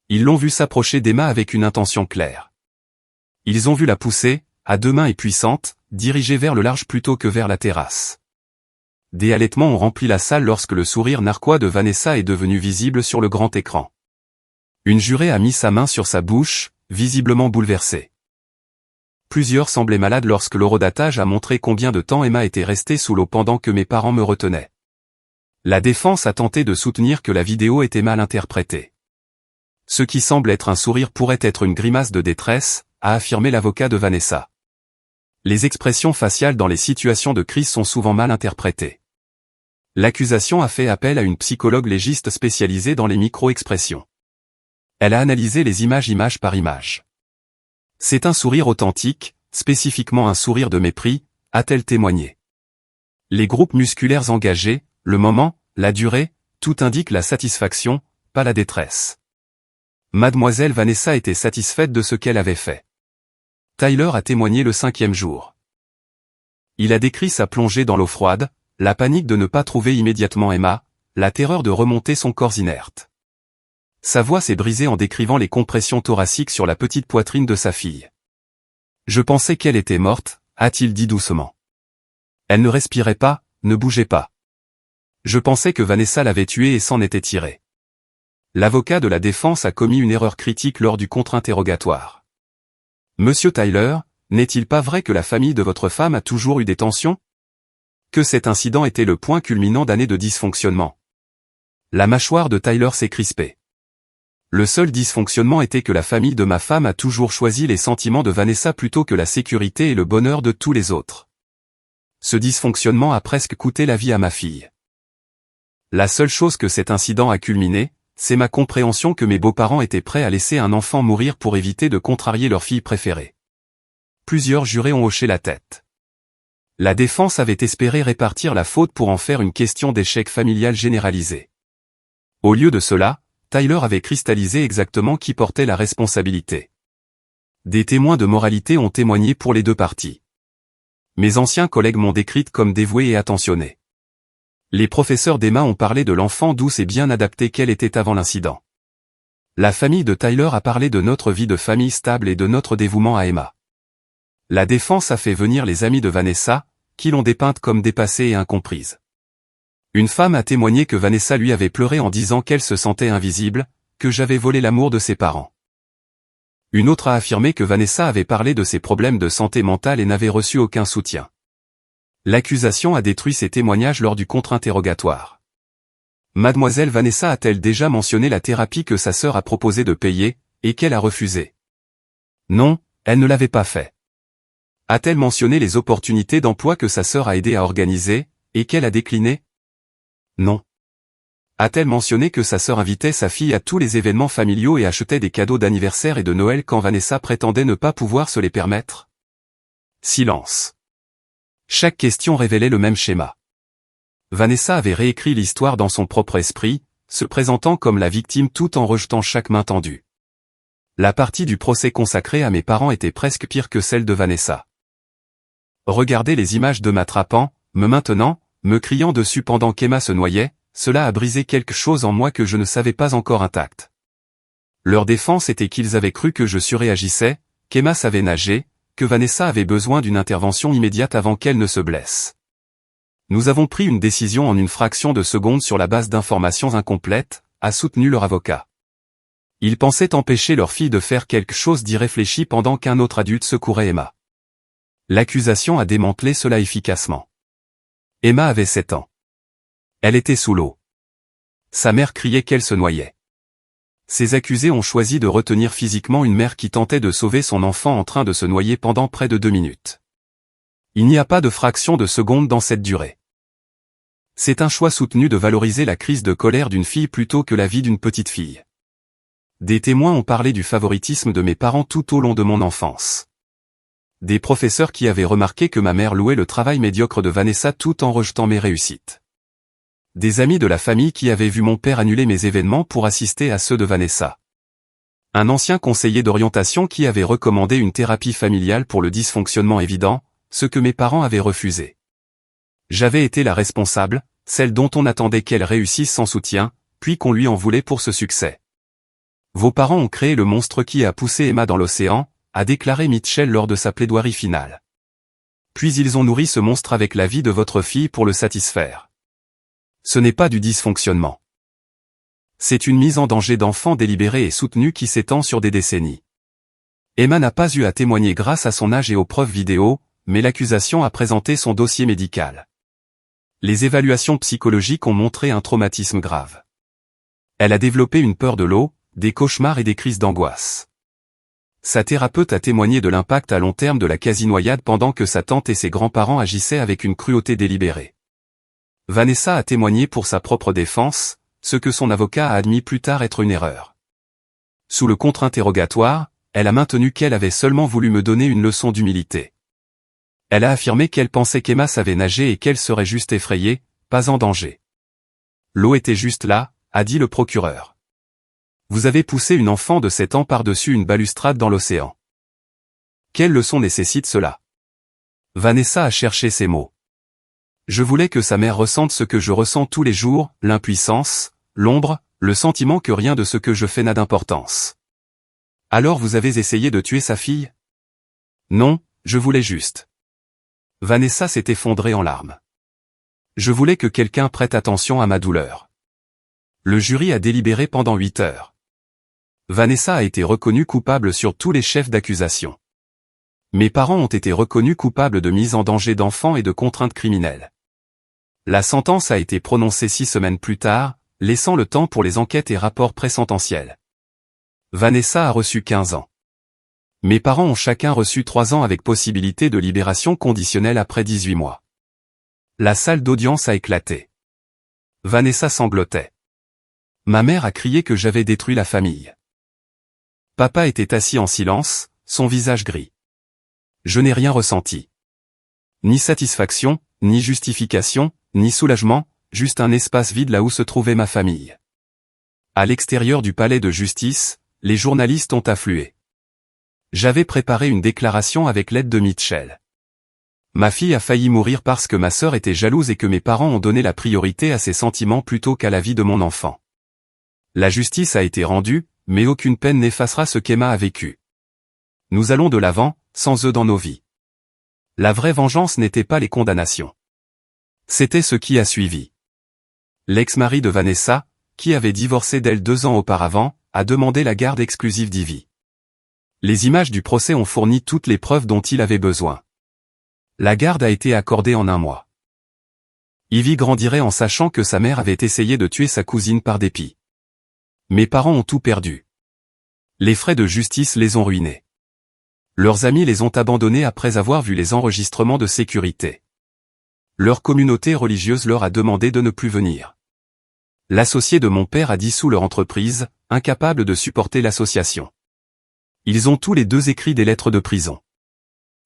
Ils l'ont vu s'approcher d'Emma avec une intention claire. Ils ont vu la pousser, à 2 mains et puissante, dirigée vers le large plutôt que vers la terrasse. Des halètements ont rempli la salle lorsque le sourire narquois de Vanessa est devenu visible sur le grand écran. Une jurée a mis sa main sur sa bouche, visiblement bouleversée. Plusieurs semblaient malades lorsque l'horodatage a montré combien de temps Emma était restée sous l'eau pendant que mes parents me retenaient. La défense a tenté de soutenir que la vidéo était mal interprétée. Ce qui semble être un sourire pourrait être une grimace de détresse, a affirmé l'avocat de Vanessa. Les expressions faciales dans les situations de crise sont souvent mal interprétées. L'accusation a fait appel à une psychologue légiste spécialisée dans les micro-expressions. Elle a analysé les images image par image. C'est un sourire authentique, spécifiquement un sourire de mépris, a-t-elle témoigné. Les groupes musculaires engagés, le moment, la durée, tout indique la satisfaction, pas la détresse. Mademoiselle Vanessa était satisfaite de ce qu'elle avait fait. Tyler a témoigné le 5e jour. Il a décrit sa plongée dans l'eau froide, la panique de ne pas trouver immédiatement Emma, la terreur de remonter son corps inerte. Sa voix s'est brisée en décrivant les compressions thoraciques sur la petite poitrine de sa fille. Je pensais qu'elle était morte, a-t-il dit doucement. Elle ne respirait pas, ne bougeait pas. Je pensais que Vanessa l'avait tuée et s'en était tirée. L'avocat de la défense a commis une erreur critique lors du contre-interrogatoire. Monsieur Tyler, n'est-il pas vrai que la famille de votre femme a toujours eu des tensions? Que cet incident était le point culminant d'années de dysfonctionnement. La mâchoire de Tyler s'est crispée. Le seul dysfonctionnement était que la famille de ma femme a toujours choisi les sentiments de Vanessa plutôt que la sécurité et le bonheur de tous les autres. Ce dysfonctionnement a presque coûté la vie à ma fille. La seule chose que cet incident a culminé, c'est ma compréhension que mes beaux-parents étaient prêts à laisser un enfant mourir pour éviter de contrarier leur fille préférée. Plusieurs jurés ont hoché la tête. La défense avait espéré répartir la faute pour en faire une question d'échec familial généralisé. Au lieu de cela, Tyler avait cristallisé exactement qui portait la responsabilité. Des témoins de moralité ont témoigné pour les deux parties. Mes anciens collègues m'ont décrite comme dévouée et attentionnée. Les professeurs d'Emma ont parlé de l'enfant douce et bien adaptée qu'elle était avant l'incident. La famille de Tyler a parlé de notre vie de famille stable et de notre dévouement à Emma. La défense a fait venir les amis de Vanessa, qui l'ont dépeinte comme dépassée et incomprise. Une femme a témoigné que Vanessa lui avait pleuré en disant qu'elle se sentait invisible, que j'avais volé l'amour de ses parents. Une autre a affirmé que Vanessa avait parlé de ses problèmes de santé mentale et n'avait reçu aucun soutien. L'accusation a détruit ces témoignages lors du contre-interrogatoire. Mademoiselle Vanessa a-t-elle déjà mentionné la thérapie que sa sœur a proposé de payer, et qu'elle a refusée? Non, elle ne l'avait pas fait. A-t-elle mentionné les opportunités d'emploi que sa sœur a aidé à organiser, et qu'elle a déclinées? Non. A-t-elle mentionné que sa sœur invitait sa fille à tous les événements familiaux et achetait des cadeaux d'anniversaire et de Noël quand Vanessa prétendait ne pas pouvoir se les permettre? Silence. Chaque question révélait le même schéma. Vanessa avait réécrit l'histoire dans son propre esprit, se présentant comme la victime tout en rejetant chaque main tendue. La partie du procès consacrée à mes parents était presque pire que celle de Vanessa. Regardez les images de m'attrapant, me maintenant, me criant dessus pendant qu'Emma se noyait, cela a brisé quelque chose en moi que je ne savais pas encore intact. Leur défense était qu'ils avaient cru que je surréagissais, qu'Emma savait nager, que Vanessa avait besoin d'une intervention immédiate avant qu'elle ne se blesse. Nous avons pris une décision en une fraction de seconde sur la base d'informations incomplètes, a soutenu leur avocat. Ils pensaient empêcher leur fille de faire quelque chose d'irréfléchi pendant qu'un autre adulte secourait Emma. L'accusation a démantelé cela efficacement. Emma avait 7 ans. Elle était sous l'eau. Sa mère criait qu'elle se noyait. Ces accusés ont choisi de retenir physiquement une mère qui tentait de sauver son enfant en train de se noyer pendant près de 2 minutes. Il n'y a pas de fraction de seconde dans cette durée. C'est un choix soutenu de valoriser la crise de colère d'une fille plutôt que la vie d'une petite fille. Des témoins ont parlé du favoritisme de mes parents tout au long de mon enfance. Des professeurs qui avaient remarqué que ma mère louait le travail médiocre de Vanessa tout en rejetant mes réussites. Des amis de la famille qui avaient vu mon père annuler mes événements pour assister à ceux de Vanessa. Un ancien conseiller d'orientation qui avait recommandé une thérapie familiale pour le dysfonctionnement évident, ce que mes parents avaient refusé. J'avais été la responsable, celle dont on attendait qu'elle réussisse sans soutien, puis qu'on lui en voulait pour ce succès. Vos parents ont créé le monstre qui a poussé Emma dans l'océan, a déclaré Mitchell lors de sa plaidoirie finale. Puis ils ont nourri ce monstre avec la vie de votre fille pour le satisfaire. Ce n'est pas du dysfonctionnement. C'est une mise en danger d'enfant délibérée et soutenue qui s'étend sur des décennies. Emma n'a pas eu à témoigner grâce à son âge et aux preuves vidéo, mais l'accusation a présenté son dossier médical. Les évaluations psychologiques ont montré un traumatisme grave. Elle a développé une peur de l'eau, des cauchemars et des crises d'angoisse. Sa thérapeute a témoigné de l'impact à long terme de la quasi-noyade pendant que sa tante et ses grands-parents agissaient avec une cruauté délibérée. Vanessa a témoigné pour sa propre défense, ce que son avocat a admis plus tard être une erreur. Sous le contre-interrogatoire, elle a maintenu qu'elle avait seulement voulu me donner une leçon d'humilité. Elle a affirmé qu'elle pensait qu'Emma savait nager et qu'elle serait juste effrayée, pas en danger. L'eau était juste là, a dit le procureur. Vous avez poussé une enfant de 7 ans par-dessus une balustrade dans l'océan. Quelle leçon nécessite cela? Vanessa a cherché ses mots. Je voulais que sa mère ressente ce que je ressens tous les jours, l'impuissance, l'ombre, le sentiment que rien de ce que je fais n'a d'importance. Alors vous avez essayé de tuer sa fille? Non, je voulais juste. Vanessa s'est effondrée en larmes. Je voulais que quelqu'un prête attention à ma douleur. Le jury a délibéré pendant 8 heures. Vanessa a été reconnue coupable sur tous les chefs d'accusation. Mes parents ont été reconnus coupables de mise en danger d'enfants et de contraintes criminelles. La sentence a été prononcée 6 semaines plus tard, laissant le temps pour les enquêtes et rapports présententiels. Vanessa a reçu 15 ans. Mes parents ont chacun reçu 3 ans avec possibilité de libération conditionnelle après 18 mois. La salle d'audience a éclaté. Vanessa sanglotait. Ma mère a crié que j'avais détruit la famille. Papa était assis en silence, son visage gris. Je n'ai rien ressenti. Ni satisfaction, ni justification, ni soulagement, juste un espace vide là où se trouvait ma famille. À l'extérieur du palais de justice, les journalistes ont afflué. J'avais préparé une déclaration avec l'aide de Mitchell. Ma fille a failli mourir parce que ma sœur était jalouse et que mes parents ont donné la priorité à ses sentiments plutôt qu'à la vie de mon enfant. La justice a été rendue, mais aucune peine n'effacera ce qu'Emma a vécu. Nous allons de l'avant, sans eux dans nos vies. La vraie vengeance n'était pas les condamnations. C'était ce qui a suivi. L'ex-mari de Vanessa, qui avait divorcé d'elle 2 ans auparavant, a demandé la garde exclusive d'Ivy. Les images du procès ont fourni toutes les preuves dont il avait besoin. La garde a été accordée en 1 mois. Ivy grandirait en sachant que sa mère avait essayé de tuer sa cousine par dépit. Mes parents ont tout perdu. Les frais de justice les ont ruinés. Leurs amis les ont abandonnés après avoir vu les enregistrements de sécurité. Leur communauté religieuse leur a demandé de ne plus venir. L'associé de mon père a dissous leur entreprise, incapable de supporter l'association. Ils ont tous les 2 écrit des lettres de prison.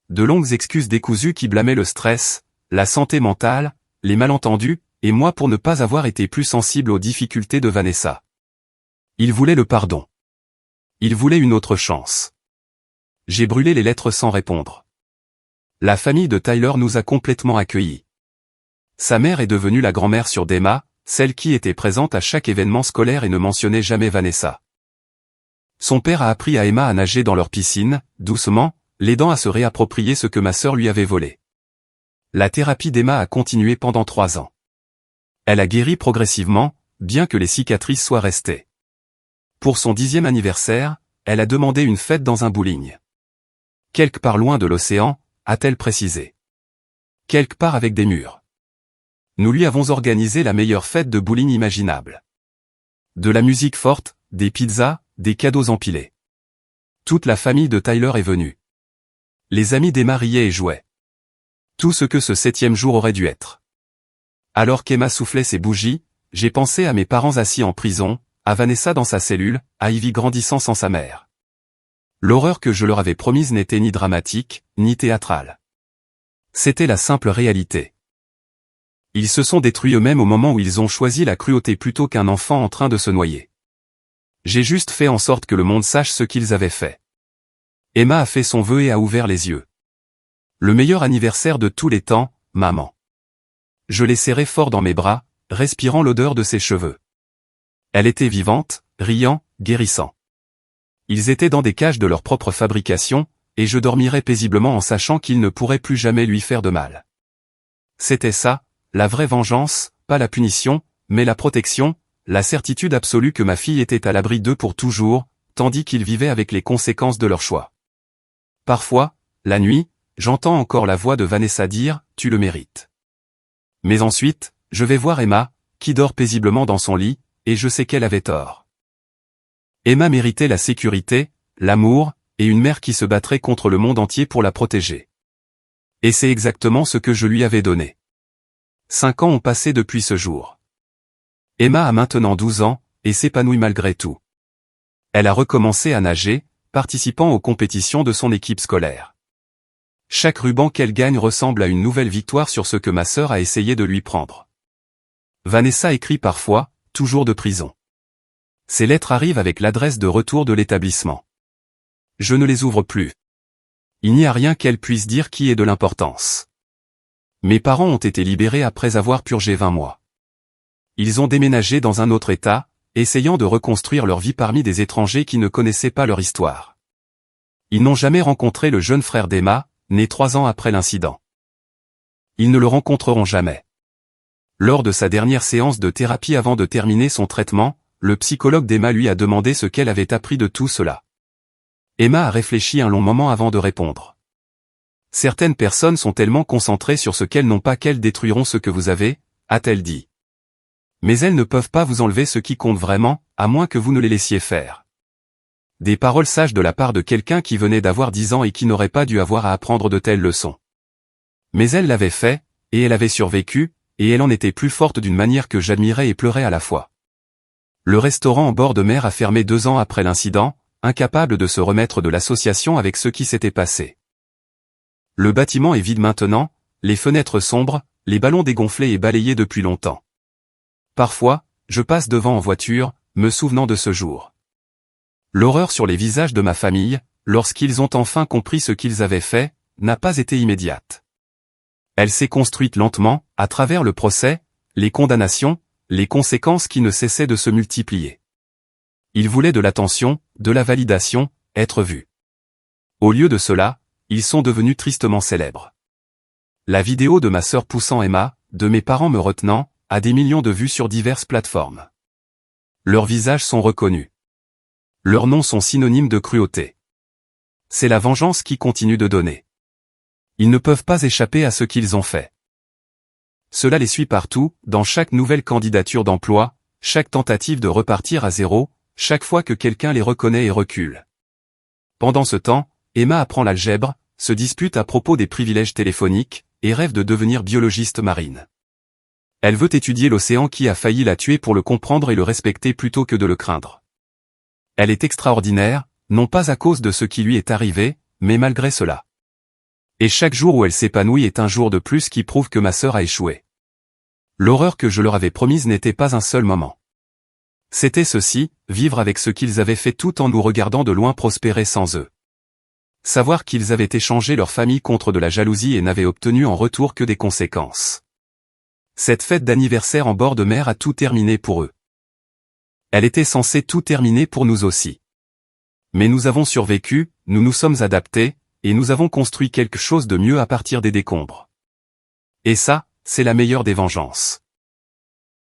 De longues excuses décousues qui blâmaient le stress, la santé mentale, les malentendus, et moi pour ne pas avoir été plus sensible aux difficultés de Vanessa. Ils voulaient le pardon. Ils voulaient une autre chance. J'ai brûlé les lettres sans répondre. La famille de Tyler nous a complètement accueillis. Sa mère est devenue la grand-mère sur d'Emma, celle qui était présente à chaque événement scolaire et ne mentionnait jamais Vanessa. Son père a appris à Emma à nager dans leur piscine, doucement, l'aidant à se réapproprier ce que ma sœur lui avait volé. La thérapie d'Emma a continué pendant 3 ans. Elle a guéri progressivement, bien que les cicatrices soient restées. Pour son 10e anniversaire, elle a demandé une fête dans un bowling. Quelque part loin de l'océan, a-t-elle précisé. Quelque part avec des murs. Nous lui avons organisé la meilleure fête de bowling imaginable. De la musique forte, des pizzas, des cadeaux empilés. Toute la famille de Tyler est venue. Les amis d'Emma riaient et jouaient. Tout ce que ce 7e jour aurait dû être. Alors qu'Emma soufflait ses bougies, j'ai pensé à mes parents assis en prison, à Vanessa dans sa cellule, à Ivy grandissant sans sa mère. L'horreur que je leur avais promise n'était ni dramatique, ni théâtrale. C'était la simple réalité. Ils se sont détruits eux-mêmes au moment où ils ont choisi la cruauté plutôt qu'un enfant en train de se noyer. J'ai juste fait en sorte que le monde sache ce qu'ils avaient fait. Emma a fait son vœu et a ouvert les yeux. Le meilleur anniversaire de tous les temps, maman. Je l'ai serrée fort dans mes bras, respirant l'odeur de ses cheveux. Elle était vivante, riant, guérissant. Ils étaient dans des cages de leur propre fabrication, et je dormirais paisiblement en sachant qu'ils ne pourraient plus jamais lui faire de mal. C'était ça, la vraie vengeance, pas la punition, mais la protection, la certitude absolue que ma fille était à l'abri d'eux pour toujours, tandis qu'ils vivaient avec les conséquences de leur choix. Parfois, la nuit, j'entends encore la voix de Vanessa dire « Tu le mérites ». Mais ensuite, je vais voir Emma, qui dort paisiblement dans son lit, et je sais qu'elle avait tort. Emma méritait la sécurité, l'amour, et une mère qui se battrait contre le monde entier pour la protéger. Et c'est exactement ce que je lui avais donné. 5 ans ont passé depuis ce jour. Emma a maintenant 12 ans, et s'épanouit malgré tout. Elle a recommencé à nager, participant aux compétitions de son équipe scolaire. Chaque ruban qu'elle gagne ressemble à une nouvelle victoire sur ce que ma sœur a essayé de lui prendre. Vanessa écrit parfois, toujours de prison. Ses lettres arrivent avec l'adresse de retour de l'établissement. Je ne les ouvre plus. Il n'y a rien qu'elle puisse dire qui ait de l'importance. Mes parents ont été libérés après avoir purgé 20 mois. Ils ont déménagé dans un autre État, essayant de reconstruire leur vie parmi des étrangers qui ne connaissaient pas leur histoire. Ils n'ont jamais rencontré le jeune frère d'Emma, né 3 ans après l'incident. Ils ne le rencontreront jamais. Lors de sa dernière séance de thérapie avant de terminer son traitement, le psychologue d'Emma lui a demandé ce qu'elle avait appris de tout cela. Emma a réfléchi un long moment avant de répondre. Certaines personnes sont tellement concentrées sur ce qu'elles n'ont pas qu'elles détruiront ce que vous avez, a-t-elle dit. Mais elles ne peuvent pas vous enlever ce qui compte vraiment, à moins que vous ne les laissiez faire. Des paroles sages de la part de quelqu'un qui venait d'avoir 10 ans et qui n'aurait pas dû avoir à apprendre de telles leçons. Mais elle l'avait fait, et elle avait survécu, et elle en était plus forte d'une manière que j'admirais et pleurais à la fois. Le restaurant en bord de mer a fermé 2 ans après l'incident, incapable de se remettre de l'association avec ce qui s'était passé. Le bâtiment est vide maintenant, les fenêtres sombres, les ballons dégonflés et balayés depuis longtemps. Parfois, je passe devant en voiture, me souvenant de ce jour. L'horreur sur les visages de ma famille, lorsqu'ils ont enfin compris ce qu'ils avaient fait, n'a pas été immédiate. Elle s'est construite lentement, à travers le procès, les condamnations, les conséquences qui ne cessaient de se multiplier. Ils voulaient de l'attention, de la validation, être vus. Au lieu de cela, ils sont devenus tristement célèbres. La vidéo de ma sœur poussant Emma, de mes parents me retenant, a des millions de vues sur diverses plateformes. Leurs visages sont reconnus. Leurs noms sont synonymes de cruauté. C'est la vengeance qui continue de donner. Ils ne peuvent pas échapper à ce qu'ils ont fait. Cela les suit partout, dans chaque nouvelle candidature d'emploi, chaque tentative de repartir à zéro, chaque fois que quelqu'un les reconnaît et recule. Pendant ce temps, Emma apprend l'algèbre, se dispute à propos des privilèges téléphoniques, et rêve de devenir biologiste marine. Elle veut étudier l'océan qui a failli la tuer pour le comprendre et le respecter plutôt que de le craindre. Elle est extraordinaire, non pas à cause de ce qui lui est arrivé, mais malgré cela. Et chaque jour où elle s'épanouit est un jour de plus qui prouve que ma sœur a échoué. L'horreur que je leur avais promise n'était pas un seul moment. C'était ceci, vivre avec ce qu'ils avaient fait tout en nous regardant de loin prospérer sans eux. Savoir qu'ils avaient échangé leur famille contre de la jalousie et n'avaient obtenu en retour que des conséquences. Cette fête d'anniversaire en bord de mer a tout terminé pour eux. Elle était censée tout terminer pour nous aussi. Mais nous avons survécu, nous nous sommes adaptés, et nous avons construit quelque chose de mieux à partir des décombres. Et ça, c'est la meilleure des vengeances.